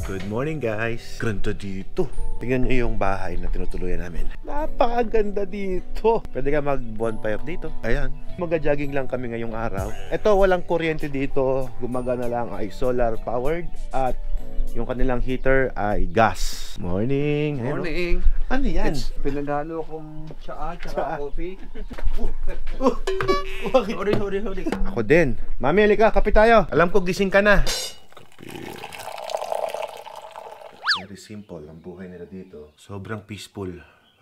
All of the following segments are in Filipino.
Good morning guys. Ganda dito. Tingnan nyo yung bahay na tinutuluyan namin. Napakaganda dito. Pwede ka mag-bonfire dito. Ayan. Mag-jogging lang kami ngayong araw. Ito, walang kuryente dito. Gumagana lang ay solar powered. At yung kanilang heater ay gas. Morning. Morning. Ano yan? Pinagalo akong tsaa, tsaka coffee. Huri. Ako din. Mami, halika. Kape tayo. Alam ko gising ka na. Kape. Very simple ang buhay nila dito. Sobrang peaceful.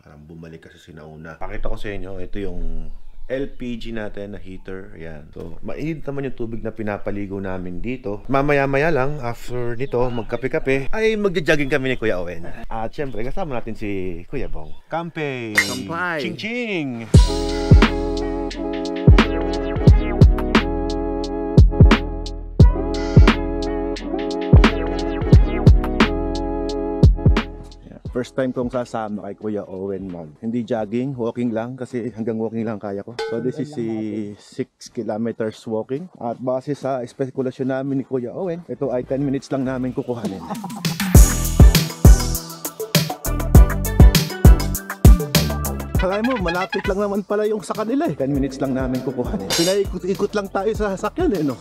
Parang bumalik ka sa sinauna. Pakita ko sa inyo, ito yung LPG natin na heater. Ayan. So, mainit naman yung tubig na pinapaligo namin dito. Mamaya-maya lang, after nito, magkape-kape, ay magja-jogging kami ni Kuya Owen. At syempre, kasama natin si Kuya Bong. Kampay! Kampay! Ching-ching! First time kong sasama kay Kuya Owen hindi jogging, walking lang kasi hanggang walking lang kaya ko. So this is 6 kilometers walking. At base sa espekulasyon namin ni Kuya Owen, ito ay 10 minutes lang namin kukuhanin. Alam mo, malapit lang naman pala yung sa kanila eh. 10 minutes lang namin kukuhanin. Pinaikot-ikot lang tayo sa sasakyan eh, no?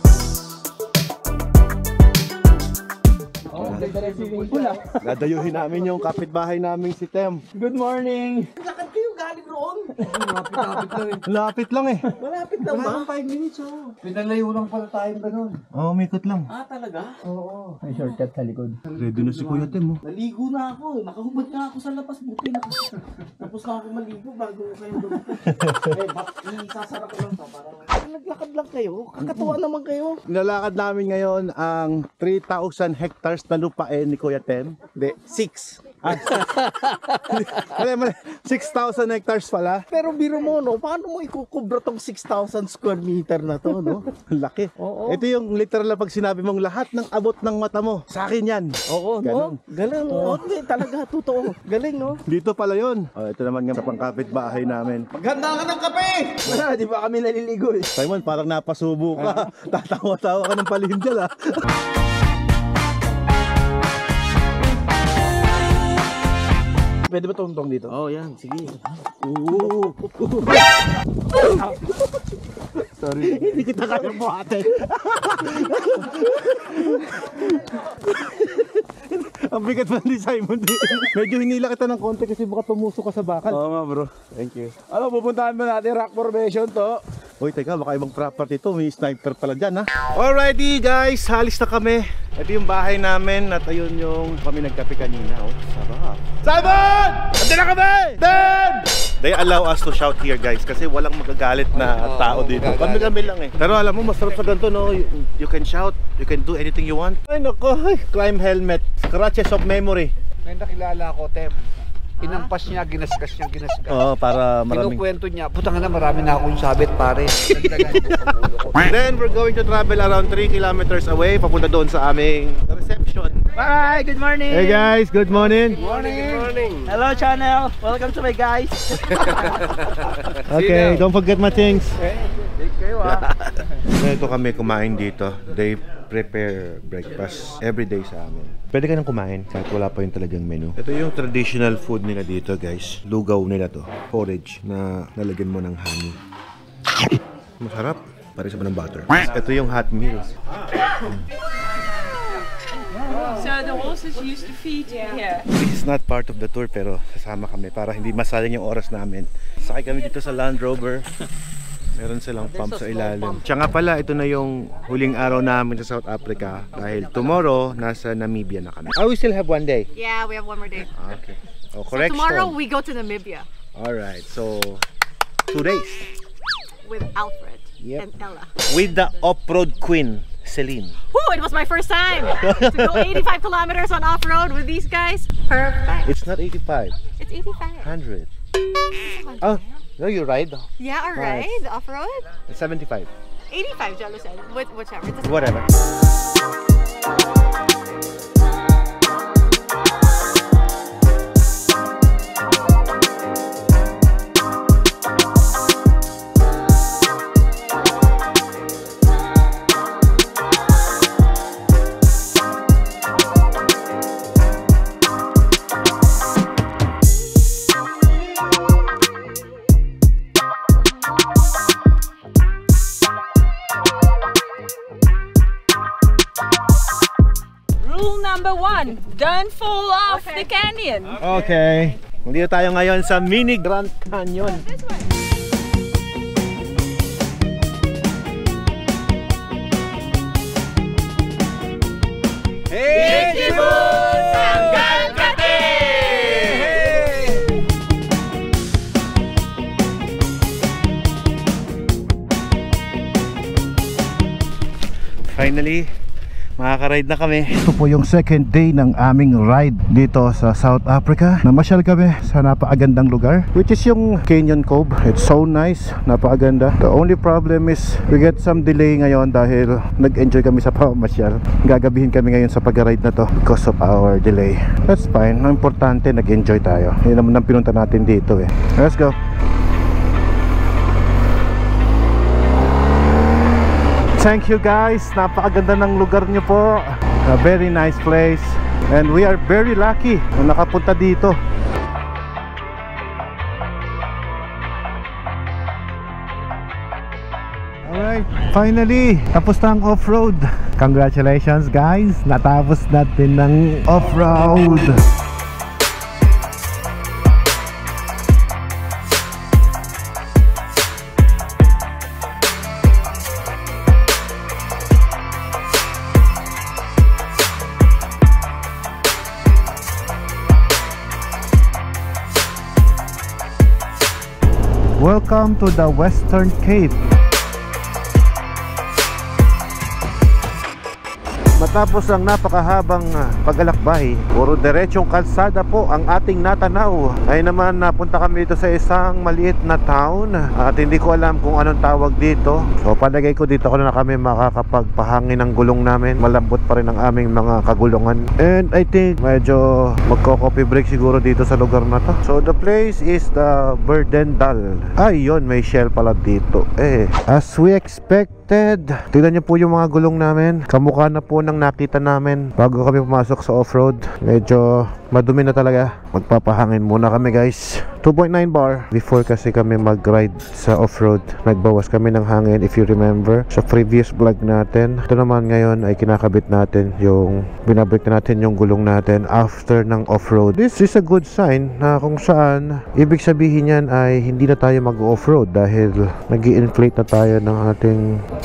Dadayuhin namin yung kapitbahay namin si Tem. Good morning! Lakad kayo galing roon. Lapit lang eh. Malapit na ba? 5 minutes oh. Pinalayo lang pala tayong ganun. Oo, mikot lang. Ah, talaga? Oo. May shortcut sa likod. Ready na si Kuya Tem. Naligo na ako. Nakahubad na ako sa labas. Buti na. Tapos na ako maligo bago kayo dumating. Isasara ko lang to. Naglakad lang kayo. Kakatuwa naman kayo. Nilalakad namin ngayon ang 3,000 hectares na lupain ni Kuya Tem. Hindi, 6. Mali. 6,000 hectares pala. Pero biro mo, no? Paano mo ikukubra tong 6,000 square meter na to, no? Laki. Oo. Ito yung literal na pag sinabi mong lahat ng abot ng mata mo. Sa akin yan. Oo, Ganon. no? Galing, no? Hindi, talaga, totoo. Galing, no? Dito pala yun. Oh, ito naman nga pangkapit bahay namin. Maghanda ka ng kape! Wala, di ba kami naliligo eh? Simon, parang napasubo ka. Tatawa-tawa ka ng palihim dyan, ha? Pwede ba tungtong dito? Oh, yan. Sige. Sorry. Hindi kita kaya buhate. Ang bigat pa ni Simon. Medyo hinila kita ng konti kasi baka tumusok ka sa bakal. Oo nga bro. Thank you. Ano, pupuntahan ba natin rock formation to? Uy, teka, baka ibang property to. May sniper pala dyan, ha? Alrighty, guys. Halis na kami. Ito yung bahay namin at ayun yung kami nagkape kanina. Oh, sarap. Simon! Andiyan na kami! Dan! They allow us to shout here, guys, kasi walang magagalit na tao dito. Kami lang eh. Pero alam mo, masarap sa ganito, no? You can shout, you can do anything you want. Ay, nako. Climb helmet. Scratches of memory. May nakilala ko, Tem. Inampas niya, ginasgas niya. Oo, para maraming... Kinukwento niya, putang na marami na akong sabit, pare. Then we're going to travel around 3 kilometers away, papunta doon sa aming reception. Bye! Good morning! Hey guys, good morning! Morning. Hello channel! Welcome to my guys! Okay, don't forget my things. Thank kayo, ha. Ito kami kumain dito. They prepare breakfast every day sa amin. Pwede ka nang kumain kahit wala pa yung talagang menu. Ito yung traditional food nila dito, guys. Lugaw nila to. Porridge na nalagyan mo ng honey. Masarap. Parang sa ng butter. Ito yung hot meals. So the horses used to feed here. This is not part of the tour pero sasama kami para hindi masayang yung oras namin. Sakay kami dito sa Land Rover. Meron silang pump sa ilalim. Tsaka pala, ito na yung huling araw namin sa South Africa dahil tomorrow, nasa Namibia na kami. Oh, we still have one day? Yeah, we have one more day. Okay. Oh, So correction. tomorrow we go to Namibia Alright, so 2 days. with Alfred Yep. and Ella. With the off-road queen, Celine. Woo! It was my first time to go 85 kilometers on off-road with these guys. Perfect. It's not 85, It's 85. 100. Oh, no, you ride. Yeah, alright. Off-road. It's 75. 85, Jello said. Whichever. It doesn't Whatever. number 1. Don't fall off the canyon. Okay. Dito tayo ngayon sa Mini Grand Canyon. Hey! Finally, makaka-ride na kami. Ito po yung second day ng aming ride dito sa South Africa. Namasyal kami sa napakagandang lugar, which is yung Canyon Cove. It's so nice, napakaganda. The only problem is we get some delay ngayon dahil nag-enjoy kami sa pamamasyal. Gagabihin kami ngayon sa pag-ride na to because of our delay. That's fine, ang importante nag-enjoy tayo. Yun naman ang pinunta natin dito eh. Let's go. Thank you guys, napakaganda ng lugar nyo po. A very nice place. And we are very lucky na nakapunta dito. Alright, finally, tapos na ang off-road. Congratulations guys, natapos natin ng off-road. Welcome to the Western Cape. Matapos ang napakahabang paglalakbay, puro diretsong kalsada po ang ating natanaw. Ay naman napunta kami dito sa isang maliit na town at hindi ko alam kung anong tawag dito. So palagay ko dito na kami makakapagpahangin ng gulong namin. Malambot pa rin ang aming mga kagulungan. And I think medyo magko-coffee break siguro dito sa lugar na to. So the place is the Burdendal. Ay yun, may shell pala dito. As we expected, tignan niyo po yung mga gulong namin. Kamukha na po ng nakita namin bago kami pumasok sa off-road. Medyo madumi na talaga. Magpapahangin muna kami guys. 2.9 bar. Before kasi kami mag-ride sa off-road, nagbawas kami ng hangin if you remember sa previous vlog natin. Ito naman ngayon ay kinakabit natin yung binabrik natin yung gulong natin after ng off-road. This is a good sign na kung saan ibig sabihin yan ay hindi na tayo mag-off-road dahil nag-i-inflate na tayo ng ating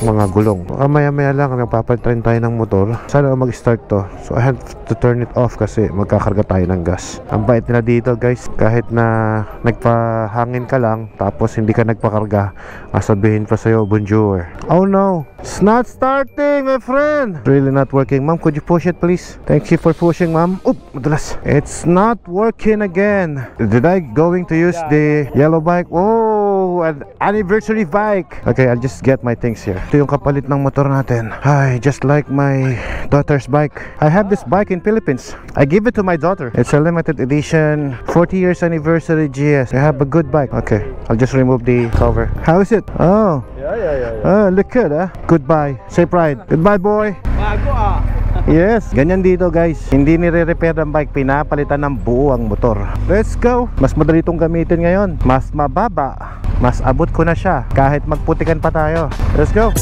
mga gulong. Maya-maya lang magpapalit rin tayo ng motor. Sana mag-start to. So I have to turn it off kasi magkakarga tayo ng gas. Ang bait nila dito guys, kahit na nagpahangin ka lang tapos hindi ka nagpakarga, sabihin pa sa'yo bonjour. Oh no, it's not starting my friend. Really not working. Ma'am, could you push it please? Thank you for pushing ma'am. Oop, madulas. It's not working again. Did I going to use the yellow bike? Oh, an anniversary bike. Okay, I'll just get my things here. Ito yung kapalit ng motor natin. Ay, just like my daughter's bike. I have this bike in Philippines. I give it to my daughter. It's a limited edition 40 years anniversary GS. I have a good bike. Okay, I'll just remove the cover. How is it? Oh, yeah. Look good, huh? Goodbye. Say pride. Goodbye, boy. Bago Yes, ganyan dito guys. Hindi nire-repair ang bike, pinapalitan ng buo ang motor. Let's go. Mas madali itong gamitin ngayon. Mas mababa. Mas abot ko na siya kahit magputikan pa tayo. Let's go.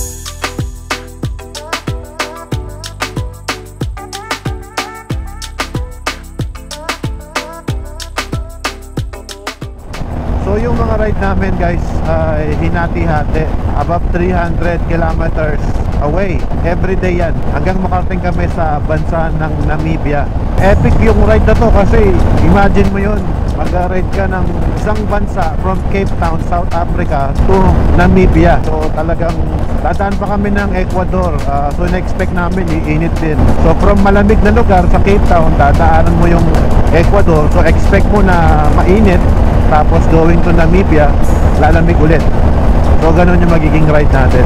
So yung mga ride namin guys ay hinati-hati. Above 300 kilometers away. Everyday yan. Hanggang makarating kami sa bansa ng Namibia. Epic yung ride na to kasi imagine mo yun. Mag-ride ka ng isang bansa from Cape Town, South Africa to Namibia. So talagang dadaan pa kami ng Ecuador. So na-expect namin iinit din. So from malamig na lugar sa Cape Town, dadaanan mo yung Ecuador. So expect mo na mainit. Tapos going to Namibia, lalamig ulit. So ganun yung magiging ride natin.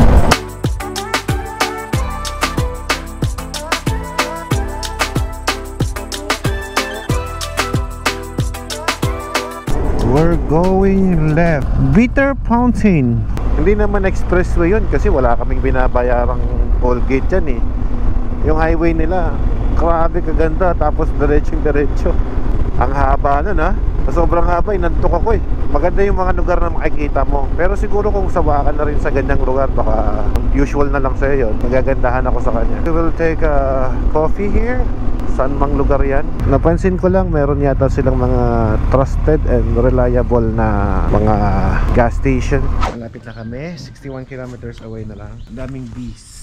We're going left. Bitter Fountain. Hindi naman expressway yun kasi wala kaming binabayarang toll gate dyan eh. Yung highway nila, grabe kaganda. Tapos diretso. Ang haba nun ha. Sobrang haba, inantok ako eh. Maganda yung mga lugar na makikita mo. Pero siguro kung sawakan na rin sa ganyang lugar, baka usual na lang sa'yo yun. Magagandahan ako sa kanya. We will take a coffee here. saan mang lugar yan. Napansin ko lang meron yata silang mga trusted and reliable na mga gas station. Malapit na kami, 61 kilometers away na lang. Daming bees.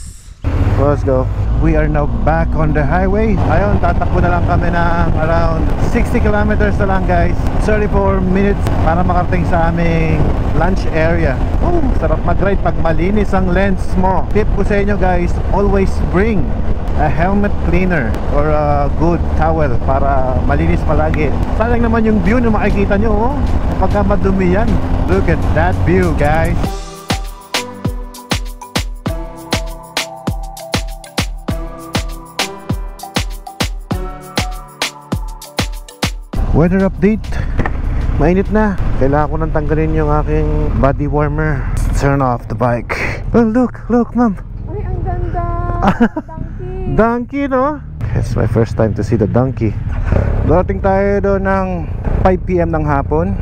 Let's go. We are now back on the highway. Ayun, tatakbo na lang kami ng around 60 kilometers na lang guys. 34 minutes para makarating sa aming lunch area. Oh, sarap mag-ride pag malinis ang lens mo. Tip ko sa inyo guys, always bring a helmet cleaner or a good towel para malinis palagi. Sayang naman yung view na makikita nyo, oh. Pagka madumi yan. Look at that view guys. Weather update. Mainit na. Kailangan ko nang tanggalin yung aking body warmer. Let's turn off the bike. Oh, look, ma'am. Ay, ang ganda. Donkey. Donkey, no? It's my first time to see the donkey. Darating tayo doon ng 5 PM ng hapon.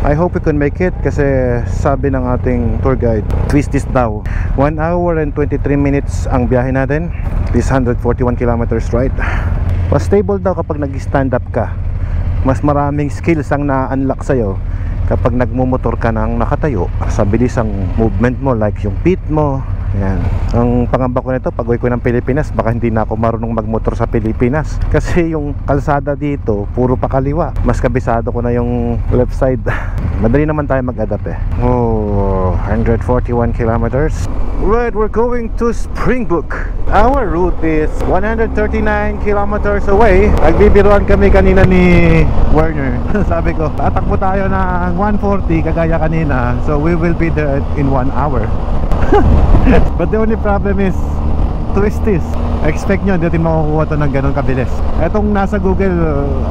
I hope we can make it kasi sabi ng ating tour guide, twist this daw. 1 hour and 23 minutes ang biyahe natin. This 141 kilometers right. Mas stable daw kapag nag-stand up ka. Mas maraming skills ang na-unlock sa'yo kapag nagmumotor ka ng nakatayo. Sa bilis ang movement mo, like yung feet mo. Yan. Ang pangamba ko nito, pag uwi ko ng Pilipinas, baka hindi na ako marunong magmotor sa Pilipinas. Kasi yung kalsada dito, puro pakaliwa. Mas kabisado ko na yung left side. Madali naman tayo mag-adapt eh. Oh, 141 kilometers. Right, we're going to Springbrook. Our route is 139 kilometers away. Nagbibiruan kami kanina ni Werner. Sabi ko, tatakbo tayo ng 140 kagaya kanina. So we will be there in 1 hour. But the only problem is twisties. Expect nyo, hindi natin makukuha to ng ganun kabilis. Etong nasa Google,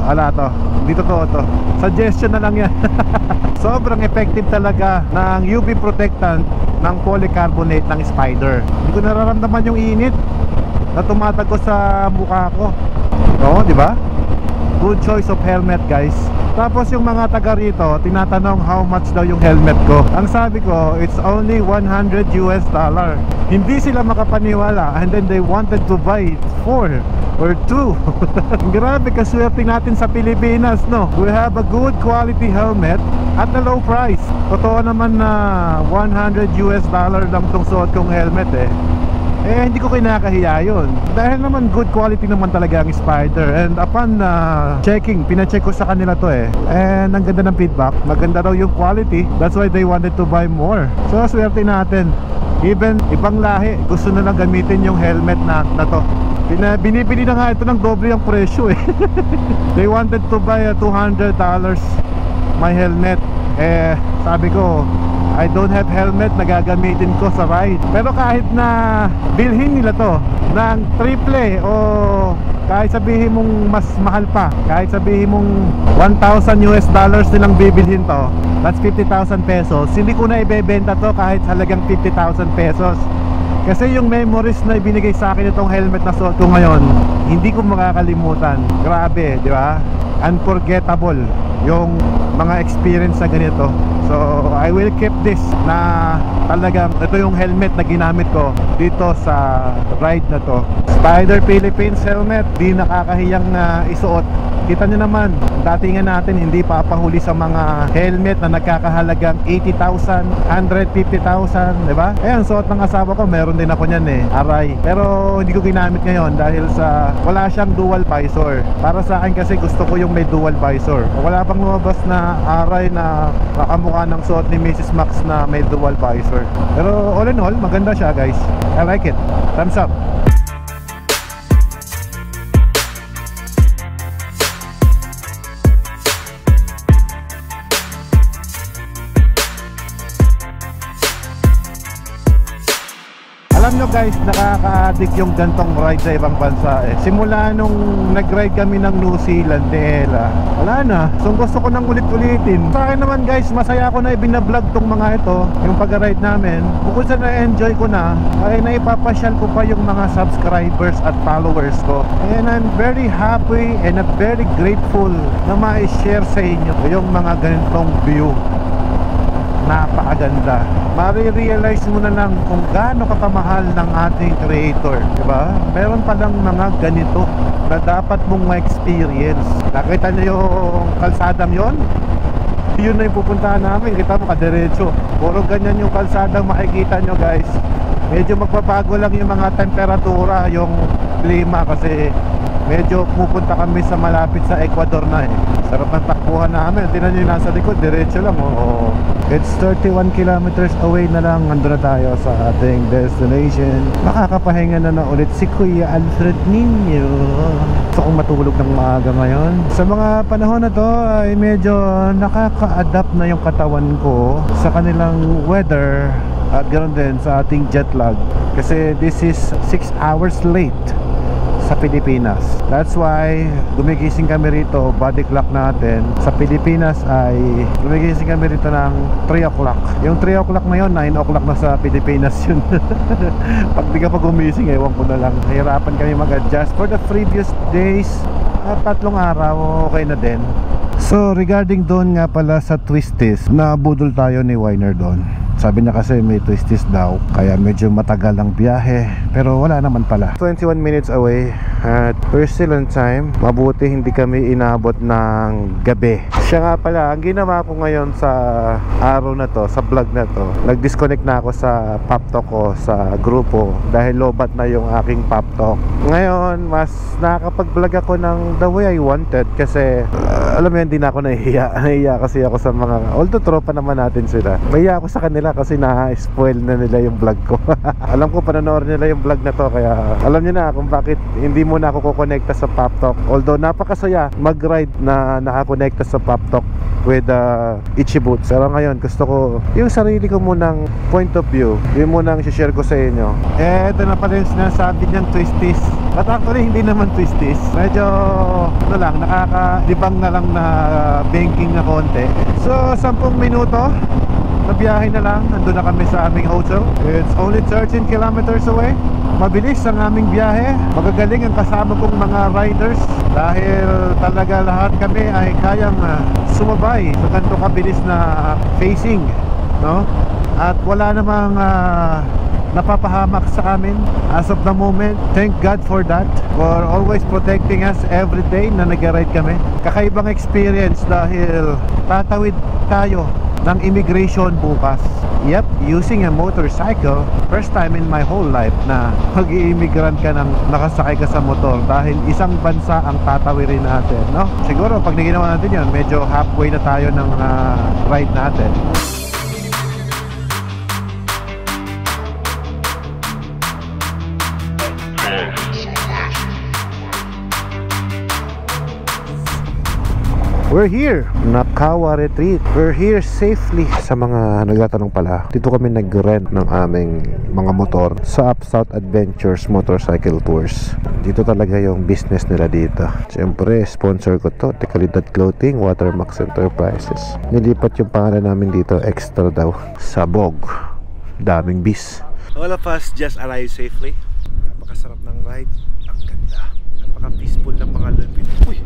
ala to, hindi totoo to. Suggestion na lang yan. Sobrang effective talaga ng UV protectant ng polycarbonate ng Spider. Hindi ko nararamdaman yung init na tumatagos sa mukha ko. Oo, di ba? Good choice of helmet guys. Tapos yung mga taga rito, tinatanong how much daw yung helmet ko. Ang sabi ko, it's only $100 US. Hindi sila makapaniwala and then they wanted to buy 4 or 2. Grabe kaswerte natin sa Pilipinas, no? We have a good quality helmet at a low price. Totoo naman na $100 US lang tong suot kong helmet eh. Hindi ko kinakahiya yun dahil naman good quality naman talaga ang Spider. And upon checking, pina-check ko sa kanila to eh, and ang ganda ng feedback, maganda raw yung quality. That's why they wanted to buy more. So swerte natin, even ibang lahi gusto na lang gamitin yung helmet na to. Binibili na nga ito ng doble ang presyo eh. They wanted to buy $200 my helmet. Sabi ko, I don't have helmet na gagamitin ko sa ride. Pero kahit na bilhin nila to ng triple o kahit sabihin mong mas mahal pa, kahit sabihin mong $1,000 US nilang bibilhin to, that's 50,000 pesos. Hindi ko na ibebenta to kahit halagang 50,000 pesos. Kasi yung memories na ibinigay sa akin itong helmet na suot ko ngayon, hindi ko makakalimutan. Grabe, di ba? Unforgettable yung mga experience sa ganito. So I will keep this na talagang ito yung helmet na ginamit ko dito sa ride na to. Spider Philippines helmet, di nakakahiyang isuot. Kita nyo naman, datingan natin hindi papahuli sa mga helmet na nagkakahalagang 80,000, 150,000, diba? Ayan, suot ng asawa ko, meron din ako nyan eh, Aray. Pero hindi ko ginamit ngayon dahil sa wala siyang dual visor. Para sa akin kasi gusto ko yung may dual visor. Wala pang lumabas na Aray na makamukha ng suot ni Mrs. Max na may dual visor. Pero all in all, maganda siya guys. I like it. Thumbs up. Alam nyo guys, nakaka-addict yung gantong ride sa ibang bansa eh. Simula nung nag-ride kami ng New Zealand, wala na. So gusto ko nang ulit-ulitin. Sa akin naman guys, masaya ako na ibinablog tong mga ito, yung pag-ride namin. Bukod sa na-enjoy ko na, ay naipapasyal ko pa yung mga subscribers at followers ko. And I'm very happy and very grateful na ma-share sa inyo yung mga ganitong view. napakaganda. Marirealize mo na lang kung gaano kakamahal ng ating creator, diba? Meron palang mga ganito na dapat mong ma-experience. Nakita niyo yung kalsadang yon? Yun na yung pupuntahan namin. Kita mo kadiretso. Puro ganyan yung kalsadang makikita nyo, guys. Medyo magpapago lang yung mga temperatura, yung klima, kasi medyo pupunta kami sa malapit sa Ecuador na eh. Sarap ng takbuhan namin. Tingnan nyo yung nasa likod, diretso lang. Oo. It's 31 kilometers away na lang. Nandun na tayo sa ating destination. Makakapahinga na ulit si Kuya Alfred ninyo. Gusto kong matulog ng maaga ngayon. Sa mga panahon na to ay medyo nakaka-adapt na yung katawan ko sa kanilang weather at ganoon din sa ating jet lag. Kasi this is 6 hours late sa Pilipinas. That's why gumigising kami rito, body clock natin sa Pilipinas ay gumigising kami rito ng 3 o'clock. Yung 3 o'clock na yun, 9 o'clock na sa Pilipinas yun. Pag di ka pa gumising, ewan ko na lang. Nahirapan kami mag-adjust. For the previous days, 3 araw, okay na din. So regarding doon nga pala sa Twisties, nabudol tayo ni Winer doon. Sabi niya kasi may Twisties daw, kaya medyo matagal ang biyahe, pero wala naman pala. 21 minutes away at we're still on time. Mabuti hindi kami inabot ng gabi. Siya nga pala, ang ginawa ko ngayon sa araw na to, sa vlog na to, nag-disconnect na ako sa pop talk ko sa grupo dahil lobat na yung aking pop talk. Ngayon mas nakakapag-vlog ako ng the way I wanted kasi alam mo yun, hindi na ako nahihiya kasi ako sa mga, although tropa naman natin sila, mahiya ako sa kanila kasi na-spoil na nila yung vlog ko. Alam ko panonood nila yung vlog na to, kaya alam niyo na kung bakit hindi muna ako kukonekta sa pop talk. Although napakasaya mag-ride na nakakonekta sa pop talk with Ichiboots. Pero ngayon gusto ko yung sarili ko munang point of view, yung munang share ko sa inyo. Ito na pala yung sinasabi niyang Twisties. But actually hindi naman Twisties. Medyo ano lang, nakaka-libang na lang na banking na konti. So 10 minuto na biyahe na lang, nandun na kami sa aming hotel. It's only 13 kilometers away. Mabilis ang aming biyahe. Magagaling ang kasama kong mga riders dahil talaga lahat kami ay kayang sumabay sa ganito kabilis na facing, no? At wala namang napapahamak sa amin as of the moment. Thank God for that, for always protecting us every day na nag-ride kami. Kakaibang experience dahil tatawid tayo ng immigration bukas. Yep, using a motorcycle. First time in my whole life na mag-i-immigrant ka ng nakasakay ka sa motor dahil isang bansa ang tatawirin natin, no? Siguro pag naginawa natin yun, medyo halfway na tayo ng ride natin. We're here, Nakawa Retreat. We're here safely. Sa mga nagtatanong pala, dito kami nag-rent ng aming mga motor sa Up South Adventures Motorcycle Tours. Dito talaga yung business nila dito. Siyempre, sponsor ko to, Dekalidad Clothing, Watermax Enterprises. Nilipat yung pangalan namin dito, extra daw. Sabog. Daming bis. All of us just arrived safely. Napakasarap ng ride. Ang ganda. Napaka-peaceful ng mga lupit. Uy!